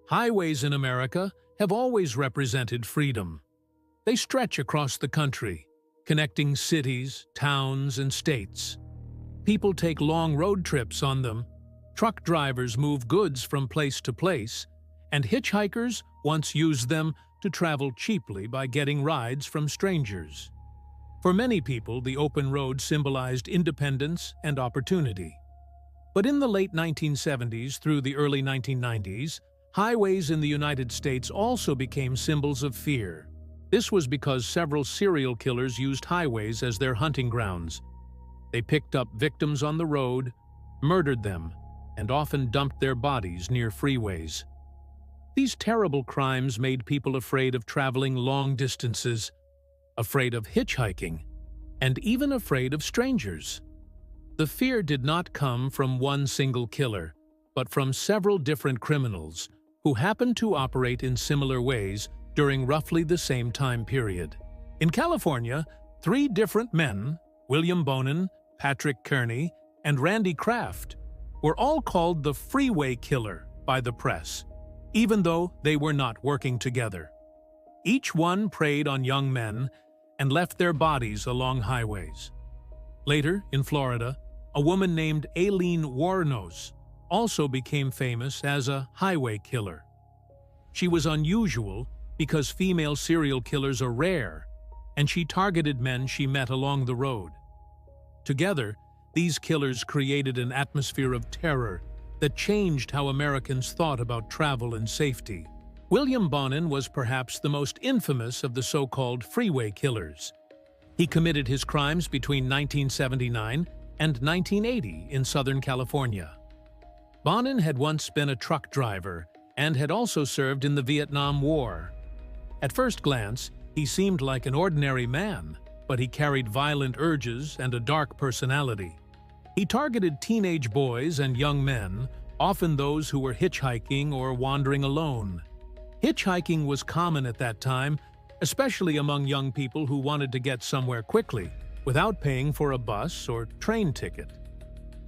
Highways in America have always represented freedom. They stretch across the country, connecting cities, towns, and states. People take long road trips on them, truck drivers move goods from place to place, and hitchhikers once used them to travel cheaply by getting rides from strangers. For many people, the open road symbolized independence and opportunity. But in the late 1970s through the early 1990s, highways in the United States also became symbols of fear. This was because several serial killers used highways as their hunting grounds. They picked up victims on the road, murdered them, and often dumped their bodies near freeways. These terrible crimes made people afraid of traveling long distances, afraid of hitchhiking, and even afraid of strangers. The fear did not come from one single killer, but from several different criminals who happened to operate in similar ways during roughly the same time period. In California, 3 different men, William Bonin, Patrick Kearney, and Randy Kraft, were all called the Freeway Killer by the press, even though they were not working together. Each one preyed on young men and left their bodies along highways. Later, in Florida, a woman named Aileen Wuornos also became famous as a highway killer. She was unusual because female serial killers are rare, and she targeted men she met along the road. Together, these killers created an atmosphere of terror that changed how Americans thought about travel and safety. William Bonin was perhaps the most infamous of the so-called Freeway Killers. He committed his crimes between 1979 and 1980 in Southern California. Bonin had once been a truck driver and had also served in the Vietnam War. At first glance, he seemed like an ordinary man, but he carried violent urges and a dark personality. He targeted teenage boys and young men, often those who were hitchhiking or wandering alone. Hitchhiking was common at that time, especially among young people who wanted to get somewhere quickly, without paying for a bus or train ticket.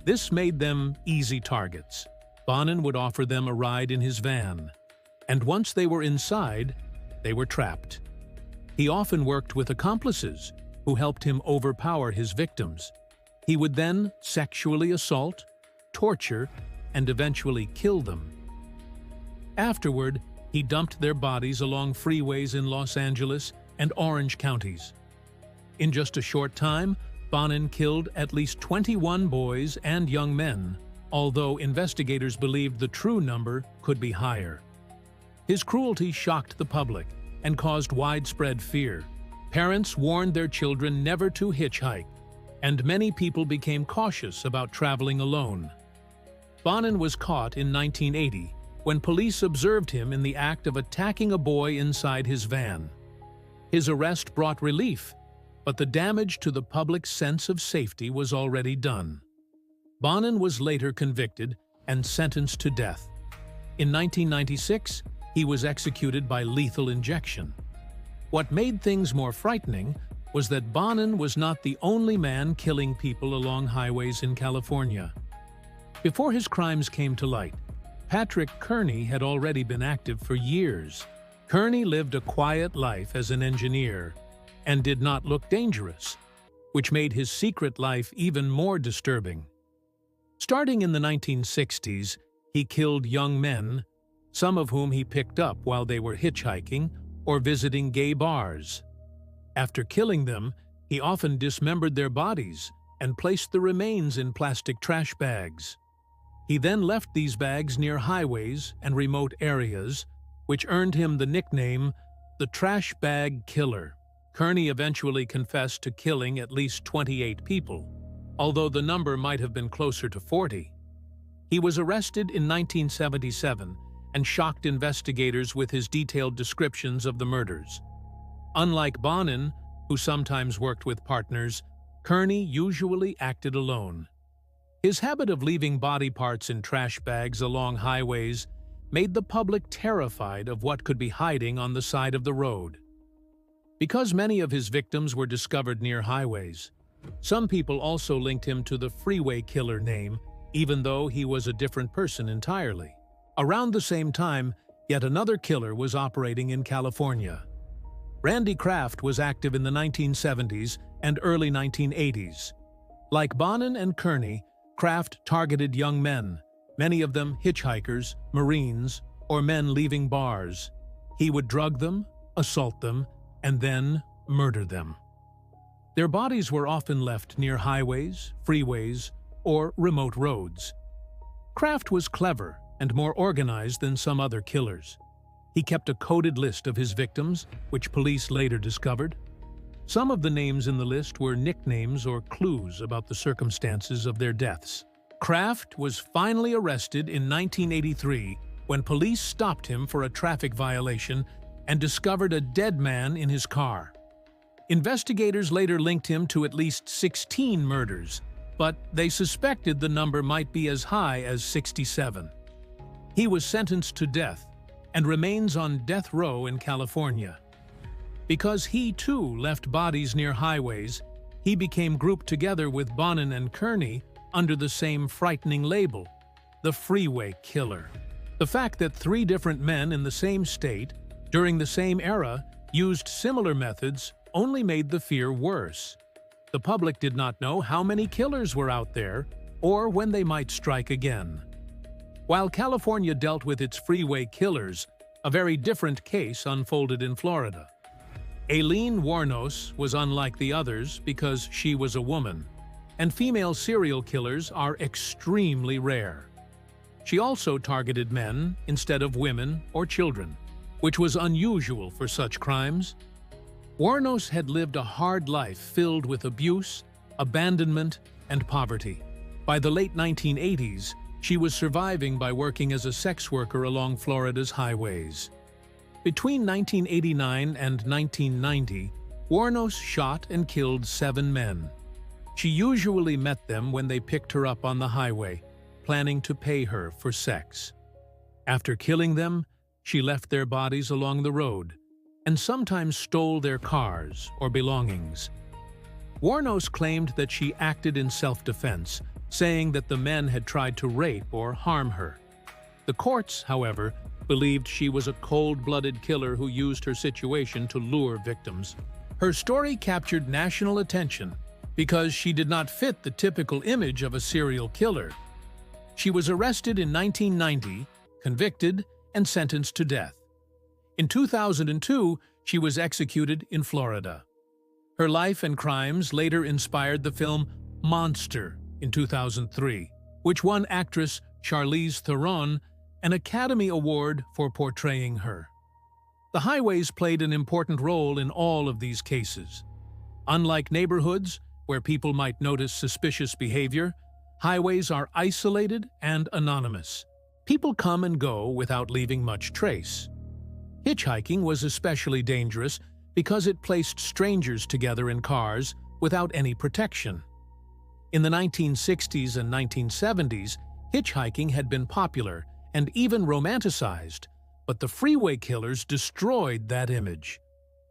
This made them easy targets. Bonin would offer them a ride in his van, and once they were inside, they were trapped. He often worked with accomplices who helped him overpower his victims. He would then sexually assault, torture, and eventually kill them. Afterward, he dumped their bodies along freeways in Los Angeles and Orange counties. In just a short time, Bonin killed at least 21 boys and young men, although investigators believed the true number could be higher. His cruelty shocked the public and caused widespread fear. Parents warned their children never to hitchhike, and many people became cautious about traveling alone. Bonin was caught in 1980 when police observed him in the act of attacking a boy inside his van. His arrest brought relief, but the damage to the public's sense of safety was already done. Bonin was later convicted and sentenced to death. In 1996, he was executed by lethal injection. What made things more frightening was that Bonin was not the only man killing people along highways in California. Before his crimes came to light, Patrick Kearney had already been active for years. Kearney lived a quiet life as an engineer and did not look dangerous, which made his secret life even more disturbing. Starting in the 1960s, he killed young men, some of whom he picked up while they were hitchhiking or visiting gay bars. After killing them, he often dismembered their bodies and placed the remains in plastic trash bags. He then left these bags near highways and remote areas, which earned him the nickname the Trash Bag Killer. Kearney eventually confessed to killing at least 28 people, although the number might have been closer to 40. He was arrested in 1977 and shocked investigators with his detailed descriptions of the murders. Unlike Bonin, who sometimes worked with partners, Kearney usually acted alone. His habit of leaving body parts in trash bags along highways made the public terrified of what could be hiding on the side of the road. Because many of his victims were discovered near highways, some people also linked him to the Freeway Killer name, even though he was a different person entirely. Around the same time, Yet another killer was operating in California. Randy Kraft was active in the 1970s and early 1980s. Like Bonin and Kearney, Kraft targeted young men, many of them hitchhikers, Marines, or men leaving bars. He would drug them, assault them, and then murder them. Their bodies were often left near highways, freeways, or remote roads. Kraft was clever and more organized than some other killers. He kept a coded list of his victims, which police later discovered. Some of the names in the list were nicknames or clues about the circumstances of their deaths. Kraft was finally arrested in 1983 when police stopped him for a traffic violation and discovered a dead man in his car. Investigators later linked him to at least 16 murders, but they suspected the number might be as high as 67. He was sentenced to death and remains on death row in California. Because he too left bodies near highways, he became grouped together with Bonin and Kearney under the same frightening label, the Freeway Killer. The fact that three different men in the same state, during the same era, used similar methods only made the fear worse. The public did not know how many killers were out there or when they might strike again. While California dealt with its freeway killers, a very different case unfolded in Florida. Aileen Wuornos was unlike the others because she was a woman, and female serial killers are extremely rare. She also targeted men instead of women or children, which was unusual for such crimes. Wuornos had lived a hard life filled with abuse, abandonment, and poverty. By the late 1980s, she was surviving by working as a sex worker along Florida's highways. Between 1989 and 1990, Wuornos shot and killed 7 men. She usually met them when they picked her up on the highway, planning to pay her for sex. After killing them, she left their bodies along the road and sometimes stole their cars or belongings. Wuornos claimed that she acted in self-defense, saying that the men had tried to rape or harm her. The courts, however, believed she was a cold-blooded killer who used her situation to lure victims. Her story captured national attention because she did not fit the typical image of a serial killer. She was arrested in 1990, convicted, and sentenced to death. In 2002, she was executed in Florida. Her life and crimes later inspired the film Monster in 2003, which won actress Charlize Theron an Academy Award for portraying her. The highways played an important role in all of these cases. Unlike neighborhoods, where people might notice suspicious behavior, highways are isolated and anonymous. People come and go without leaving much trace. Hitchhiking was especially dangerous because it placed strangers together in cars without any protection. In the 1960s and 1970s, hitchhiking had been popular and even romanticized, but the freeway killers destroyed that image.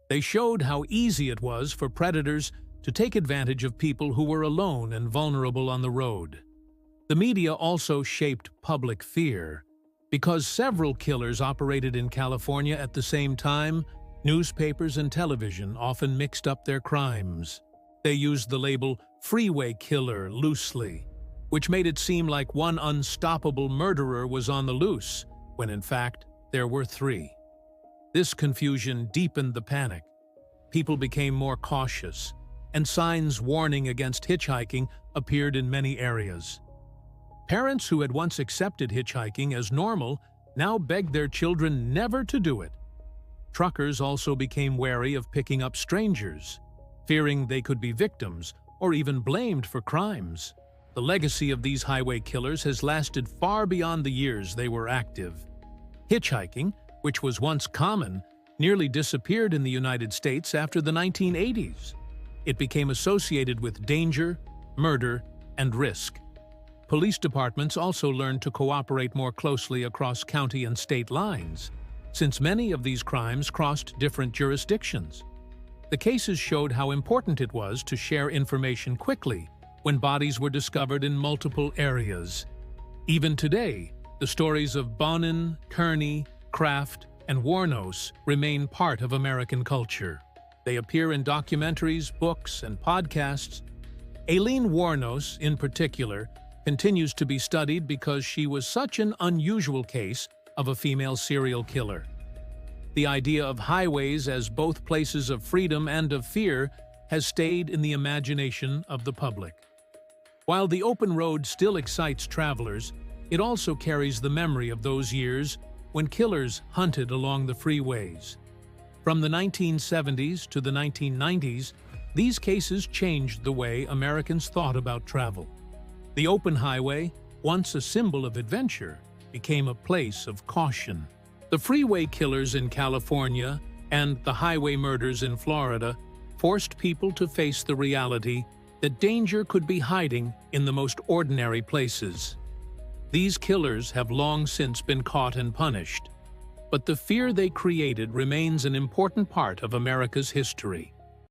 They showed how easy it was for predators to take advantage of people who were alone and vulnerable on the road. The media also shaped public fear. Because several killers operated in California at the same time, newspapers and television often mixed up their crimes. They used the label Freeway Killer loosely, which made it seem like one unstoppable murderer was on the loose, when in fact there were 3. This confusion deepened the panic. People became more cautious, and signs warning against hitchhiking appeared in many areas. Parents who had once accepted hitchhiking as normal now begged their children never to do it. Truckers also became wary of picking up strangers, fearing they could be victims or even blamed for crimes. The legacy of these highway killers has lasted far beyond the years they were active. Hitchhiking, which was once common, nearly disappeared in the United States after the 1980s. It became associated with danger, murder, and risk. Police departments also learned to cooperate more closely across county and state lines, since many of these crimes crossed different jurisdictions. The cases showed how important it was to share information quickly when bodies were discovered in multiple areas. Even today, the stories of Bonin, Kearney, Kraft, and Wuornos remain part of American culture. They appear in documentaries, books, and podcasts. Aileen Wuornos, in particular, continues to be studied because she was such an unusual case of a female serial killer. The idea of highways as both places of freedom and of fear has stayed in the imagination of the public. While the open road still excites travelers, it also carries the memory of those years when killers hunted along the freeways. From the 1970s to the 1990s, these cases changed the way Americans thought about travel. The open highway, once a symbol of adventure, became a place of caution. The freeway killers in California and the highway murders in Florida forced people to face the reality that danger could be hiding in the most ordinary places. These killers have long since been caught and punished, but the fear they created remains an important part of America's history.